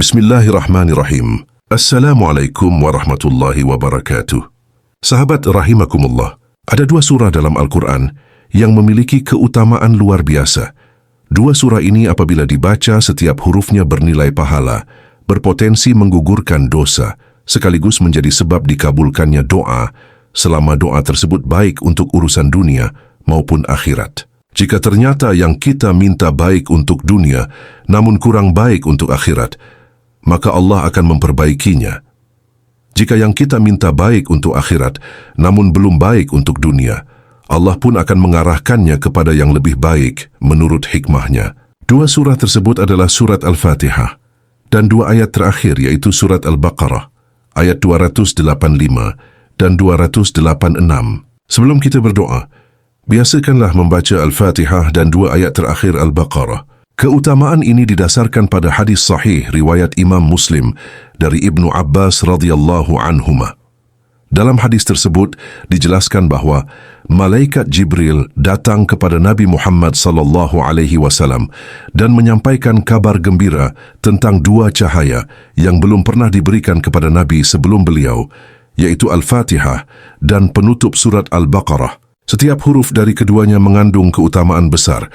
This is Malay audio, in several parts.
Bismillahirrahmanirrahim. Assalamualaikum warahmatullahi wabarakatuh. Sahabat rahimakumullah, ada dua surah dalam Al-Quran yang memiliki keutamaan luar biasa. Dua surah ini apabila dibaca setiap hurufnya bernilai pahala, berpotensi menggugurkan dosa, sekaligus menjadi sebab dikabulkannya doa, selama doa tersebut baik untuk urusan dunia maupun akhirat. Jika ternyata yang kita minta baik untuk dunia, namun kurang baik untuk akhirat, maka Allah akan memperbaikinya. Jika yang kita minta baik untuk akhirat, namun belum baik untuk dunia, Allah pun akan mengarahkannya kepada yang lebih baik menurut hikmahnya. Dua surah tersebut adalah surat Al-Fatihah dan dua ayat terakhir yaitu surat Al-Baqarah, ayat 285 dan 286. Sebelum kita berdoa, biasakanlah membaca Al-Fatihah dan dua ayat terakhir Al-Baqarah. Keutamaan ini didasarkan pada hadis sahih riwayat Imam Muslim dari Ibnu Abbas radhiyallahu anhuma. Dalam hadis tersebut dijelaskan bahwa malaikat Jibril datang kepada Nabi Muhammad sallallahu alaihi wasallam dan menyampaikan kabar gembira tentang dua cahaya yang belum pernah diberikan kepada Nabi sebelum beliau, yaitu Al-Fatihah dan penutup surat Al-Baqarah. Setiap huruf dari keduanya mengandung keutamaan besar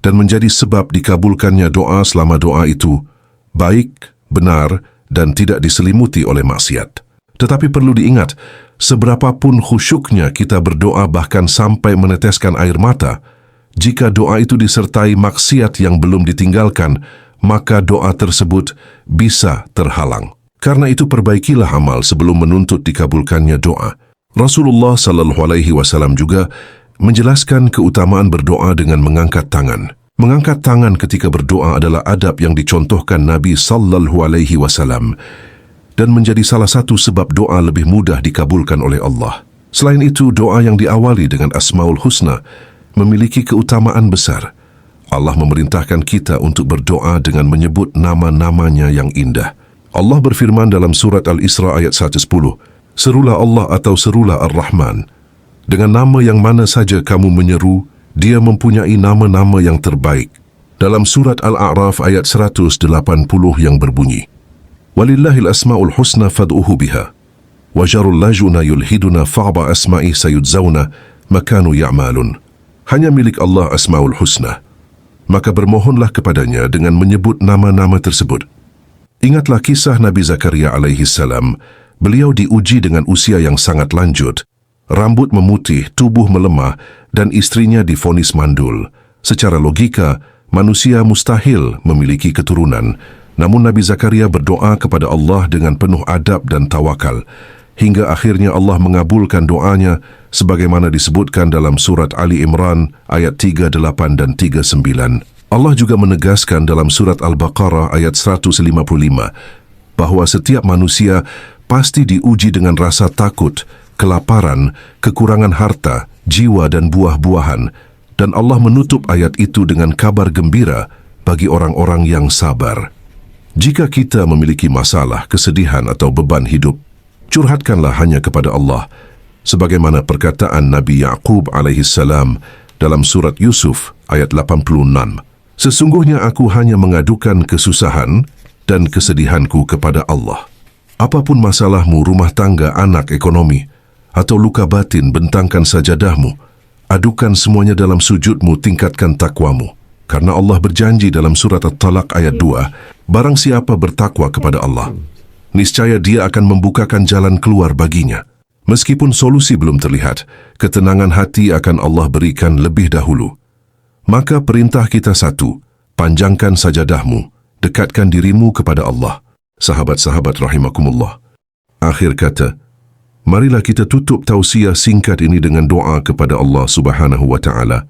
dan menjadi sebab dikabulkannya doa selama doa itu baik, benar, dan tidak diselimuti oleh maksiat. Tetapi perlu diingat, seberapapun khusyuknya kita berdoa bahkan sampai meneteskan air mata, jika doa itu disertai maksiat yang belum ditinggalkan, maka doa tersebut bisa terhalang. Karena itu perbaikilah amal sebelum menuntut dikabulkannya doa. Rasulullah SAW juga menjelaskan keutamaan berdoa dengan mengangkat tangan. Mengangkat tangan ketika berdoa adalah adab yang dicontohkan Nabi SAW dan menjadi salah satu sebab doa lebih mudah dikabulkan oleh Allah. Selain itu, doa yang diawali dengan Asmaul Husna memiliki keutamaan besar. Allah memerintahkan kita untuk berdoa dengan menyebut nama-namanya yang indah. Allah berfirman dalam surat Al-Isra ayat 110, "Serulah Allah atau serulah Ar-Rahman. Dengan nama yang mana saja kamu menyeru, dia mempunyai nama-nama yang terbaik." Dalam surat Al-A'raf ayat 180 yang berbunyi, "Walillahil asma'ul husna fad'uhu biha, wajarul lajuna yulhiduna fa'ba asma'i sayudzawna makanu ya'malun." Hanya milik Allah asma'ul husna, maka bermohonlah kepadanya dengan menyebut nama-nama tersebut. Ingatlah kisah Nabi Zakaria alaihi salam. Beliau diuji dengan usia yang sangat lanjut, rambut memutih, tubuh melemah, dan istrinya divonis mandul. Secara logika, manusia mustahil memiliki keturunan. Namun Nabi Zakaria berdoa kepada Allah dengan penuh adab dan tawakal, hingga akhirnya Allah mengabulkan doanya sebagaimana disebutkan dalam surat Ali Imran ayat 38 dan 39. Allah juga menegaskan dalam surat Al-Baqarah ayat 155 bahwa setiap manusia pasti diuji dengan rasa takut, kelaparan, kekurangan harta, jiwa dan buah-buahan, dan Allah menutup ayat itu dengan kabar gembira bagi orang-orang yang sabar. Jika kita memiliki masalah, kesedihan atau beban hidup, curhatkanlah hanya kepada Allah, sebagaimana perkataan Nabi Ya'qub alaihi salam dalam surat Yusuf ayat 86. "Sesungguhnya aku hanya mengadukan kesusahan dan kesedihanku kepada Allah." Apapun masalahmu, rumah tangga, anak, ekonomi, atau luka batin, bentangkan sajadahmu, adukan semuanya dalam sujudmu, tingkatkan takwamu. Karena Allah berjanji dalam surat At-Talaq ayat 2, barang siapa bertakwa kepada Allah, niscaya dia akan membukakan jalan keluar baginya. Meskipun solusi belum terlihat, ketenangan hati akan Allah berikan lebih dahulu. Maka perintah kita satu, panjangkan sajadahmu, dekatkan dirimu kepada Allah. Sahabat-sahabat rahimakumullah. Akhir kata, marilah kita tutup tausiah singkat ini dengan doa kepada Allah Subhanahu wa Ta'ala.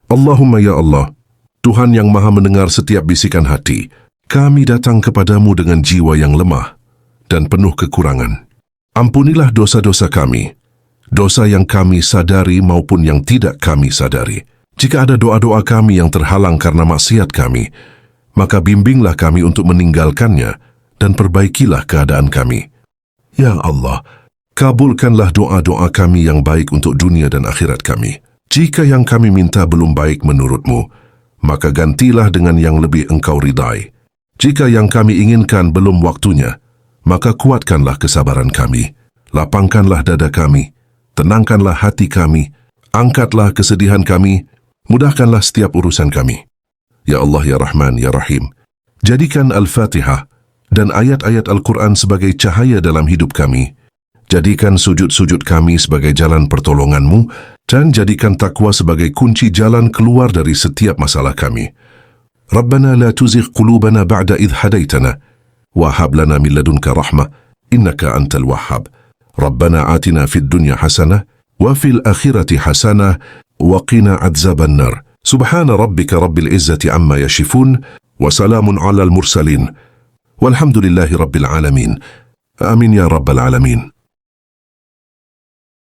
Allahumma ya Allah, Tuhan yang maha mendengar setiap bisikan hati, kami datang kepadamu dengan jiwa yang lemah dan penuh kekurangan. Ampunilah dosa-dosa kami, dosa yang kami sadari maupun yang tidak kami sadari. Jika ada doa-doa kami yang terhalang karena maksiat kami, maka bimbinglah kami untuk meninggalkannya dan perbaikilah keadaan kami. Ya Allah, kabulkanlah doa-doa kami yang baik untuk dunia dan akhirat kami. Jika yang kami minta belum baik menurut-Mu, maka gantilah dengan yang lebih Engkau ridai. Jika yang kami inginkan belum waktunya, maka kuatkanlah kesabaran kami, lapangkanlah dada kami, tenangkanlah hati kami, angkatlah kesedihan kami, mudahkanlah setiap urusan kami. Ya Allah, Ya Rahman, Ya Rahim, jadikan Al-Fatihah dan ayat-ayat Al-Quran sebagai cahaya dalam hidup kami. Jadikan sujud-sujud kami sebagai jalan pertolongan-Mu dan jadikan takwa sebagai kunci jalan keluar dari setiap masalah kami. Rabbana la tuzigh qulubana ba'da idh hadaitana wa hab lana min ladunka rahmah innaka antal wahhab. Rabbana atina fid dunya hasanah wa fil akhirati hasanah wa qina adzaban nar. Subhana rabbika rabbil izzati amma yashifun wa salamun alal mursalin walhamdulillahi rabbil alamin. Amin ya rabbal alamin.